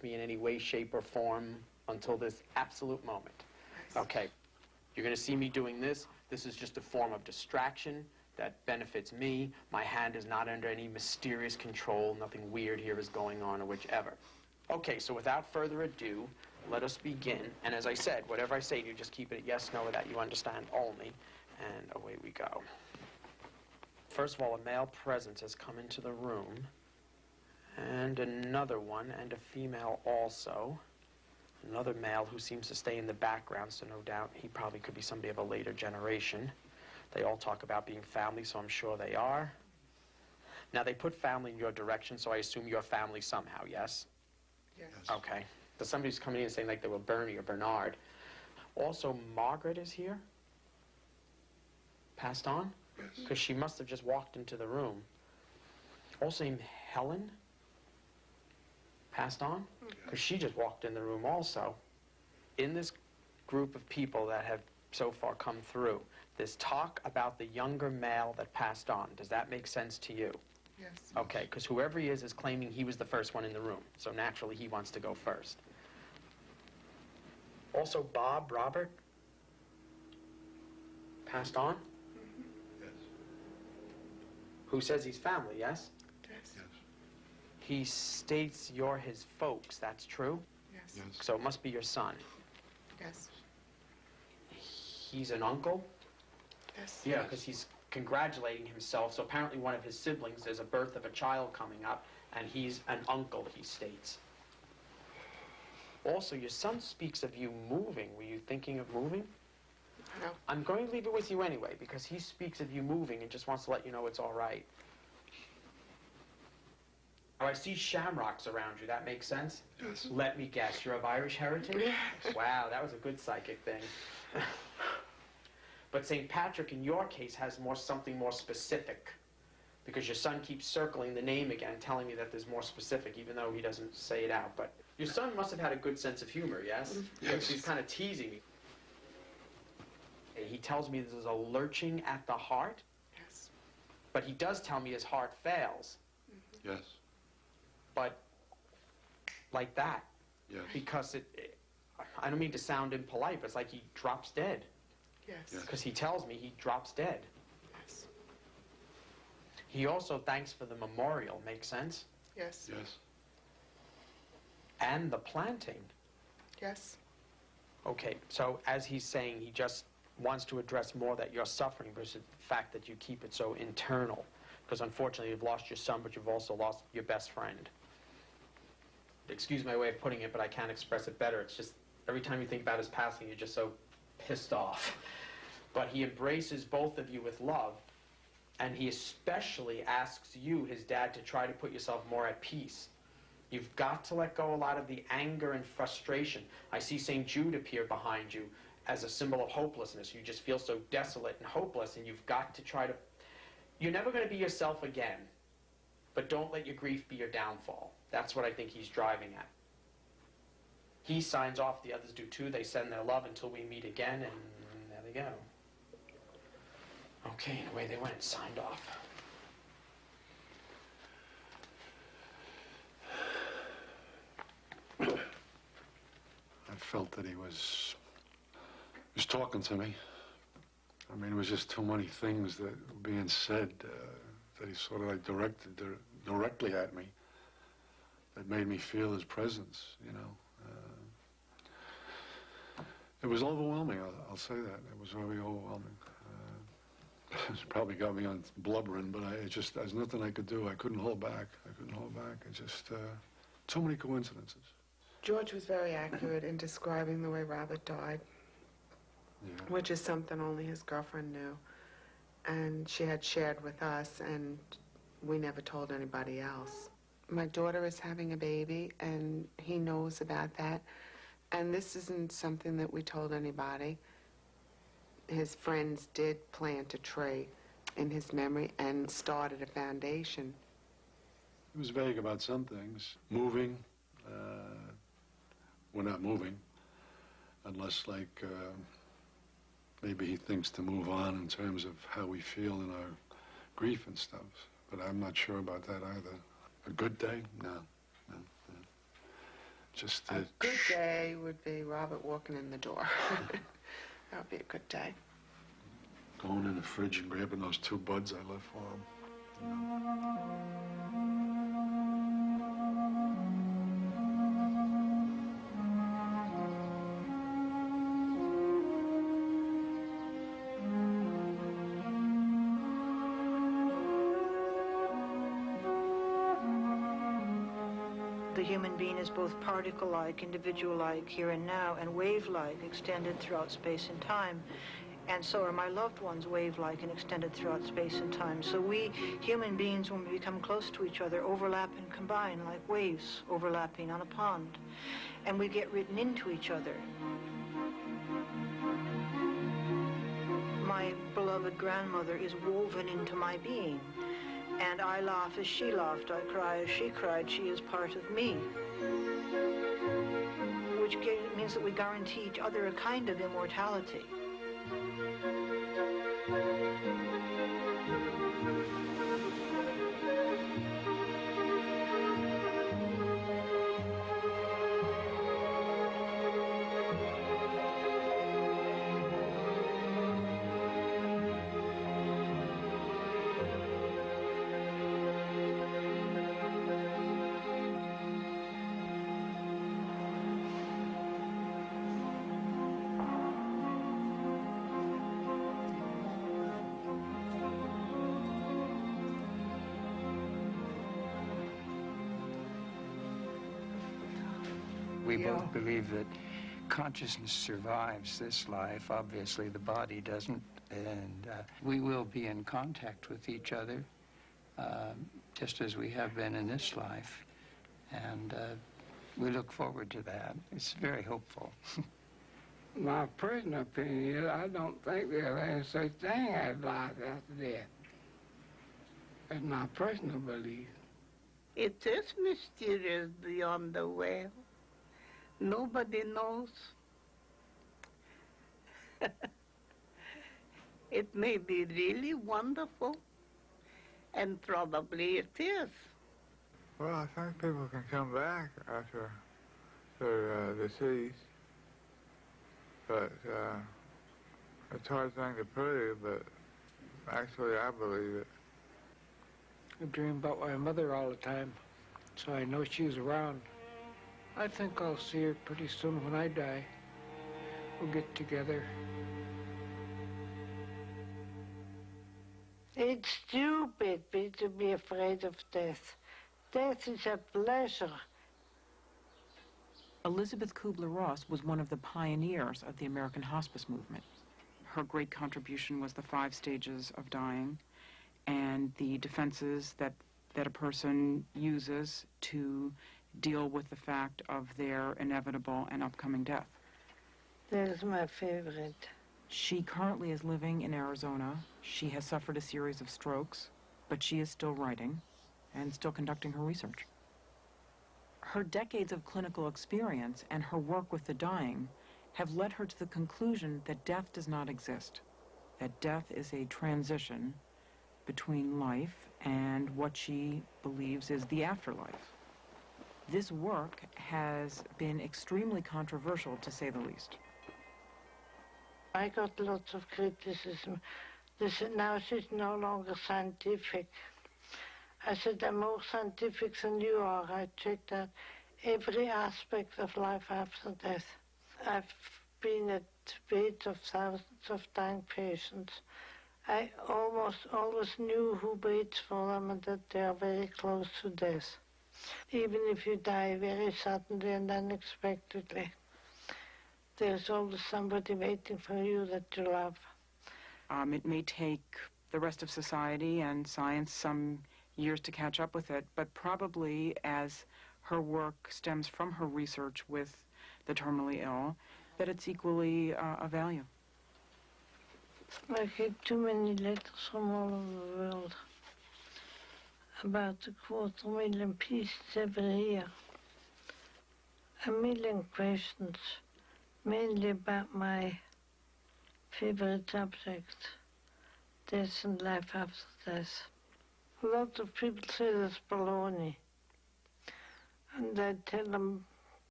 me in any way, shape, or form until this absolute moment. Okay, you're going to see me doing this. This is just a form of distraction that benefits me. My hand is not under any mysterious control. Nothing weird here is going on or whichever. Okay, so without further ado, let us begin. And as I said, whatever I say to you, just keep it yes, no, or that you understand only. And away we go. First of all, a male presence has come into the room. And another one, and a female also. Another male who seems to stay in the background, so no doubt he probably could be somebody of a later generation. They all talk about being family, so I'm sure they are. Now, they put family in your direction, so I assume you're family somehow, yes? Yes. Okay. There's somebody who's coming in and saying like they were Bernie or Bernard. Also, Margaret is here? Passed on? Yes. Because she must have just walked into the room. Also named Helen? Passed on? Because she just walked in the room also. In this group of people that have so far come through, there's talk about the younger male that passed on. Does that make sense to you? Yes. Okay, because whoever he is claiming he was the first one in the room. So naturally, he wants to go first. Also, Bob, Robert, passed on? Yes. Who says he's family, yes? Yes. Yes. He states you're his folks. That's true? Yes. Yes. So it must be your son. Yes. He's an uncle? Yes. Yeah, because he's congratulating himself. So apparently one of his siblings, there's a birth of a child coming up, and he's an uncle, he states. Also, your son speaks of you moving. Were you thinking of moving? No. I'm going to leave it with you anyway, because he speaks of you moving and just wants to let you know it's all right. Oh, I see shamrocks around you. That makes sense? Yes. Let me guess. You're of Irish heritage? Yes. Wow, that was a good psychic thing. But St. Patrick, in your case, has something more specific. Because your son keeps circling the name again, telling me that there's more specific, even though he doesn't say it out. But your son must have had a good sense of humor, yes? Because he's kind of teasing me. He tells me there's a lurching at the heart. Yes. But he does tell me his heart fails. Yes. But like that. Yes. Because I don't mean to sound impolite, but it's like he drops dead. Yes. Because he tells me he drops dead. Yes. He also thanks for the memorial. Make sense? Yes. Yes. And the planting. Yes. Okay, so as he's saying, he just wants to address more that you're suffering versus the fact that you keep it so internal. Because unfortunately, you've lost your son, but you've also lost your best friend. Excuse my way of putting it, but I can't express it better. It's just, every time you think about his passing, you're just so pissed off. But he embraces both of you with love, and he especially asks you, his dad, to try to put yourself more at peace. You've got to let go a lot of the anger and frustration. I see St. Jude appear behind you as a symbol of hopelessness. You just feel so desolate and hopeless, and you've got to try to... You're never going to be yourself again, but don't let your grief be your downfall. That's what I think he's driving at. He signs off, the others do too. They send their love until we meet again, and there they go. Okay, and away they went, signed off. I felt that he was talking to me. I mean, it was just too many things that were being said that he sort of like directed directly at me that made me feel his presence, you know. It was overwhelming, I'll say that. It was very overwhelming. It probably got me on blubbering, but there's nothing I could do. I couldn't hold back. It just, too many coincidences. George was very accurate in describing the way Robert died, Yeah. which is something only his girlfriend knew. And she had shared with us, and we never told anybody else. My daughter is having a baby, and he knows about that. And this isn't something that we told anybody. His friends did plant a tree in his memory and started a foundation. He was vague about some things. Moving, we're not moving, unless, like, maybe he thinks to move on in terms of how we feel in our grief and stuff. But I'm not sure about that either. A good day? No. Just A good day would be Robert walking in the door. That would be a good day. going in the fridge and grabbing those 2 buds I left for him. The human being is both particle-like, individual-like, here and now, and wave-like, extended throughout space and time. And so are my loved ones wave-like and extended throughout space and time. So we, human beings, when we become close to each other, overlap and combine like waves overlapping on a pond. And we get written into each other. My beloved grandmother is woven into my being. And I laugh as she laughed, I cry as she cried, she is part of me. Which means that we guarantee each other a kind of immortality. We both believe that consciousness survives this life. Obviously, the body doesn't. And we will be in contact with each other, just as we have been in this life. And we look forward to that. It's very hopeful. My personal opinion is I don't think there's any such thing as life after death. That's my personal belief. It is mysterious beyond the veil. Nobody knows. It may be really wonderful, and probably it is. Well, I think people can come back after they're deceased, but it's a hard thing to prove, but actually I believe it. I dream about my mother all the time, so I know she's around. I think I'll see her pretty soon when I die. We'll get together. It's stupid to be afraid of death. Death is a pleasure. Elizabeth Kubler-Ross was one of the pioneers of the American hospice movement. Her great contribution was the 5 stages of dying and the defenses that a person uses to deal with the fact of their inevitable and upcoming death. That's my favorite. She currently is living in Arizona. She has suffered a series of strokes, but she is still writing and still conducting her research. Her decades of clinical experience and her work with the dying have led her to the conclusion that death does not exist, that death is a transition between life and what she believes is the afterlife. This work has been extremely controversial, to say the least. I got lots of criticism. They said, now she's no longer scientific. I said, I'm more scientific than you are. I checked out every aspect of life after death. I've been at beds of thousands of dying patients. I almost always knew who waits for them and that they are very close to death. Even if you die very suddenly and unexpectedly, there's always somebody waiting for you that you love. It may take the rest of society and science some years to catch up with it, but probably as her work stems from her research with the terminally ill, that it's equally of value. I get too many letters from all over the world. About 250,000 pieces every year. 1 million questions, mainly about my favorite subject, death and life after death. A lot of people say that's baloney. And I tell them